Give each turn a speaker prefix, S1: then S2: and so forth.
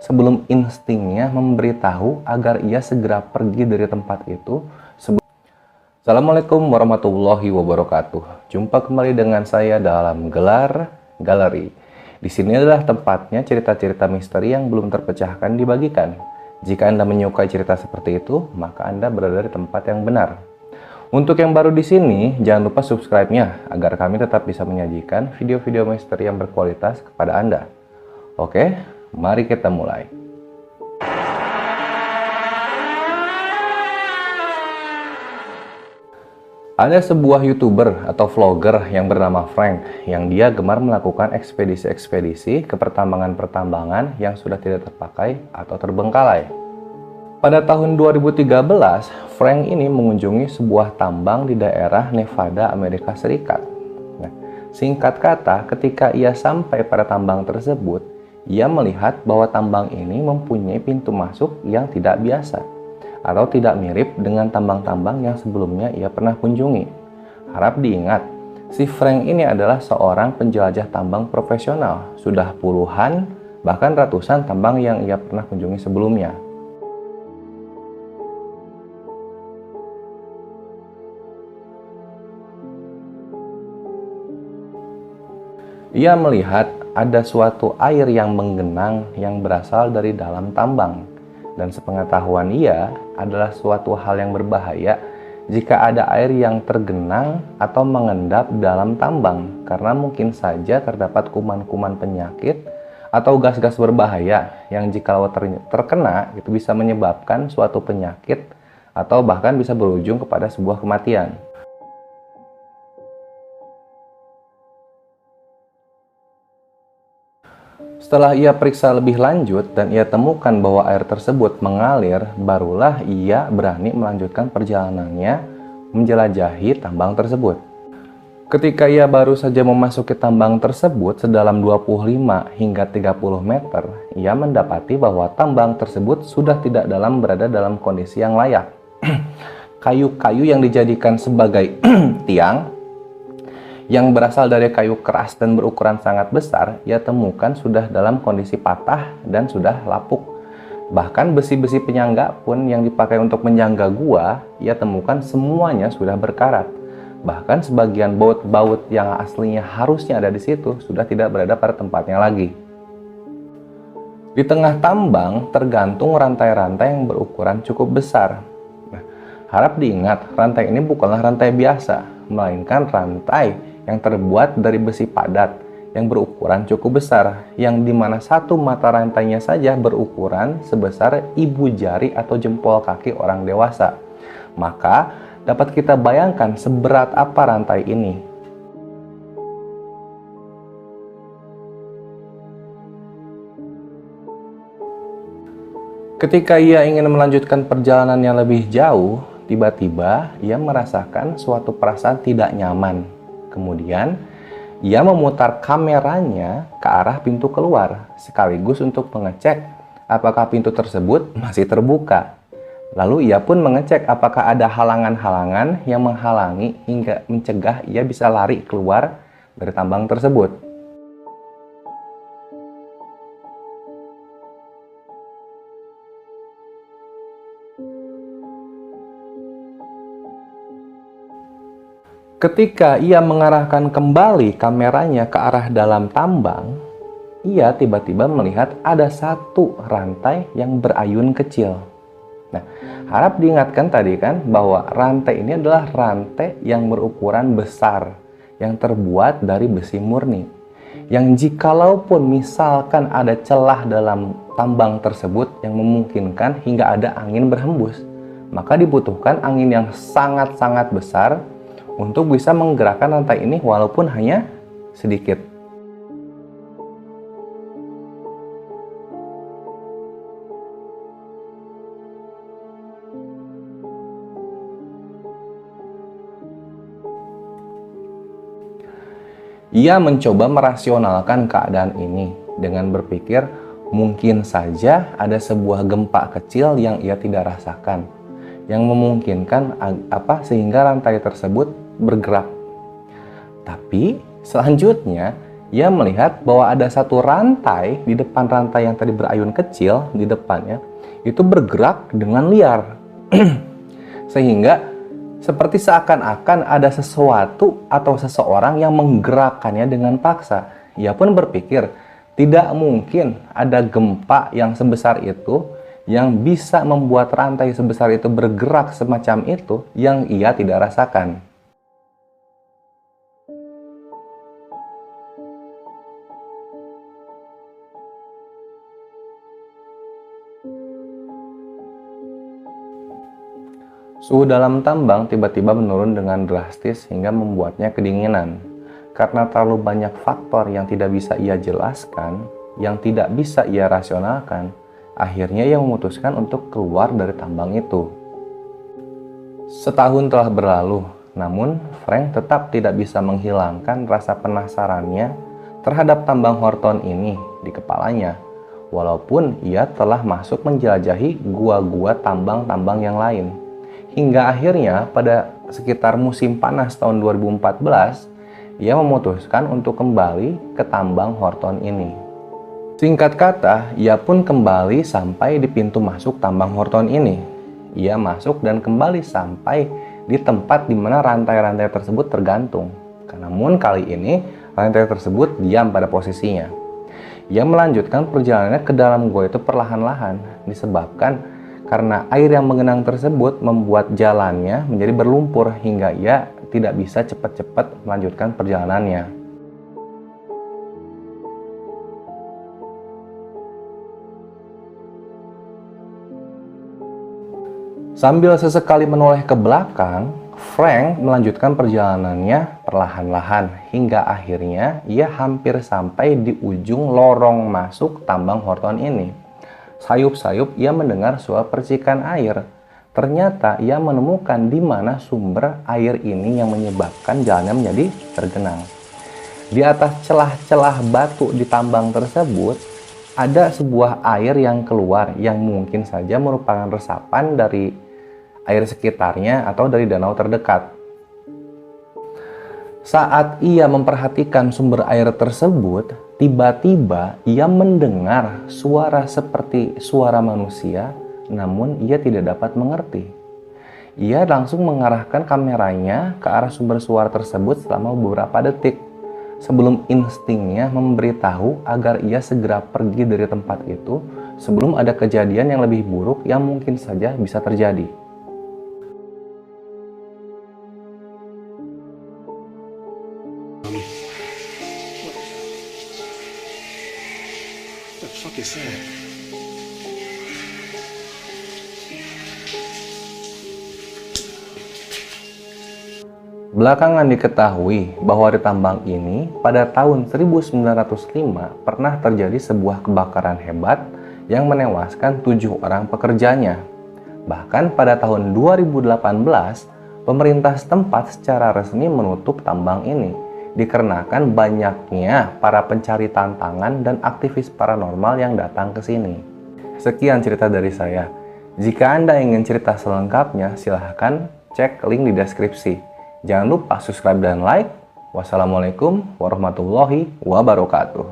S1: sebelum instingnya memberitahu agar ia segera pergi dari tempat itu. Assalamualaikum warahmatullahi wabarakatuh. Jumpa kembali dengan saya dalam Gelar Galeri. Di sini adalah tempatnya cerita-cerita misteri yang belum terpecahkan dibagikan. Jika Anda menyukai cerita seperti itu, maka Anda berada di tempat yang benar. Untuk yang baru di sini, jangan lupa subscribe-nya agar kami tetap bisa menyajikan video-video misteri yang berkualitas kepada Anda. Oke, mari kita mulai. Ada sebuah YouTuber atau vlogger yang bernama Frank yang dia gemar melakukan ekspedisi-ekspedisi ke pertambangan-pertambangan yang sudah tidak terpakai atau terbengkalai. Pada tahun 2013, Frank ini mengunjungi sebuah tambang di daerah Nevada, Amerika Serikat. Nah, singkat kata, ketika ia sampai pada tambang tersebut, ia melihat bahwa tambang ini mempunyai pintu masuk yang tidak biasa atau tidak mirip dengan tambang-tambang yang sebelumnya ia pernah kunjungi. Harap diingat, si Frank ini adalah seorang penjelajah tambang profesional. Sudah puluhan, bahkan ratusan tambang yang ia pernah kunjungi sebelumnya. Ia melihat ada suatu air yang menggenang yang berasal dari dalam tambang. Dan sepengetahuan ia adalah suatu hal yang berbahaya jika ada air yang tergenang atau mengendap dalam tambang, karena mungkin saja terdapat kuman-kuman penyakit atau gas-gas berbahaya yang jika terkena itu bisa menyebabkan suatu penyakit atau bahkan bisa berujung kepada sebuah kematian. Setelah ia periksa lebih lanjut dan ia temukan bahwa air tersebut mengalir, barulah ia berani melanjutkan perjalanannya menjelajahi tambang tersebut. Ketika ia baru saja memasuki tambang tersebut sedalam 25 hingga 30 meter, ia mendapati bahwa tambang tersebut sudah tidak berada dalam kondisi yang layak. Kayu-kayu yang dijadikan sebagai tiang yang berasal dari kayu keras dan berukuran sangat besar, ia temukan sudah dalam kondisi patah dan sudah lapuk. Bahkan besi-besi penyangga pun yang dipakai untuk menyangga gua, ia temukan semuanya sudah berkarat. Bahkan sebagian baut-baut yang aslinya harusnya ada di situ sudah tidak berada pada tempatnya lagi. Di tengah tambang tergantung rantai-rantai yang berukuran cukup besar. Nah, harap diingat, rantai ini bukanlah rantai biasa, melainkan rantai yang terbuat dari besi padat yang berukuran cukup besar, yang dimana satu mata rantainya saja berukuran sebesar ibu jari atau jempol kaki orang dewasa. Maka dapat kita bayangkan seberat apa rantai ini. Ketika ia ingin melanjutkan perjalanan yang lebih jauh, tiba-tiba ia merasakan suatu perasaan tidak nyaman. Kemudian, ia memutar kameranya ke arah pintu keluar, sekaligus untuk mengecek apakah pintu tersebut masih terbuka. Lalu ia pun mengecek apakah ada halangan-halangan yang menghalangi hingga mencegah ia bisa lari keluar dari tambang tersebut. Ketika ia mengarahkan kembali kameranya ke arah dalam tambang, ia tiba-tiba melihat ada satu rantai yang berayun kecil. Nah, harap diingatkan tadi kan bahwa rantai ini adalah rantai yang berukuran besar, yang terbuat dari besi murni. Yang jikalaupun misalkan ada celah dalam tambang tersebut yang memungkinkan hingga ada angin berhembus, maka dibutuhkan angin yang sangat-sangat besar untuk bisa menggerakkan rantai ini walaupun hanya sedikit. Ia mencoba merasionalkan keadaan ini dengan berpikir mungkin saja ada sebuah gempa kecil yang ia tidak rasakan, yang memungkinkan sehingga rantai tersebut bergerak. Tapi selanjutnya Ia melihat bahwa ada satu rantai di depan rantai yang tadi berayun kecil di depannya itu bergerak dengan liar. Sehingga seperti seakan-akan ada sesuatu atau seseorang yang menggerakkannya dengan paksa. Ia pun berpikir, tidak mungkin ada gempa yang sebesar itu yang bisa membuat rantai sebesar itu bergerak semacam itu yang ia tidak rasakan. Suhu dalam tambang tiba-tiba menurun dengan drastis hingga membuatnya kedinginan. Karena terlalu banyak faktor yang tidak bisa ia jelaskan, yang tidak bisa ia rasionalkan, akhirnya ia memutuskan untuk keluar dari tambang itu. Setahun telah berlalu, namun Frank tetap tidak bisa menghilangkan rasa penasarannya terhadap tambang Horton ini di kepalanya, walaupun ia telah masuk menjelajahi gua-gua tambang-tambang yang lain. Hingga akhirnya pada sekitar musim panas tahun 2014, ia memutuskan untuk kembali ke tambang Horton ini. Singkat kata, ia pun kembali sampai di pintu masuk tambang Horton ini. Ia masuk dan kembali sampai di tempat di mana rantai-rantai tersebut tergantung. Namun kali ini, rantai tersebut diam pada posisinya. Ia melanjutkan perjalanannya ke dalam gua itu perlahan-lahan, disebabkan karena air yang mengenang tersebut membuat jalannya menjadi berlumpur hingga ia tidak bisa cepat-cepat melanjutkan perjalanannya. Sambil sesekali menoleh ke belakang, Frank melanjutkan perjalanannya perlahan-lahan hingga akhirnya ia hampir sampai di ujung lorong masuk tambang Horton ini. Sayup-sayup ia mendengar suara percikan air. Ternyata ia menemukan di mana sumber air ini yang menyebabkan jalannya menjadi tergenang. Di atas celah-celah batu di tambang tersebut, ada sebuah air yang keluar yang mungkin saja merupakan resapan dari air sekitarnya atau dari danau terdekat. Saat ia memperhatikan sumber air tersebut, tiba-tiba ia mendengar suara seperti suara manusia, namun ia tidak dapat mengerti. Ia langsung mengarahkan kameranya ke arah sumber suara tersebut selama beberapa detik, sebelum instingnya memberitahu agar ia segera pergi dari tempat itu sebelum ada kejadian yang lebih buruk yang mungkin saja bisa terjadi.
S2: What the fuck is that?
S1: Belakangan diketahui bahwa di tambang ini pada tahun 1905 pernah terjadi sebuah kebakaran hebat yang menewaskan 7 orang pekerjanya. Bahkan pada tahun 2018, pemerintah setempat secara resmi menutup tambang ini dikarenakan banyaknya para pencari tantangan dan aktivis paranormal yang datang ke sini. Sekian cerita dari saya. Jika Anda ingin cerita selengkapnya, silahkan cek link di deskripsi. Jangan lupa subscribe dan like. Wassalamualaikum warahmatullahi wabarakatuh.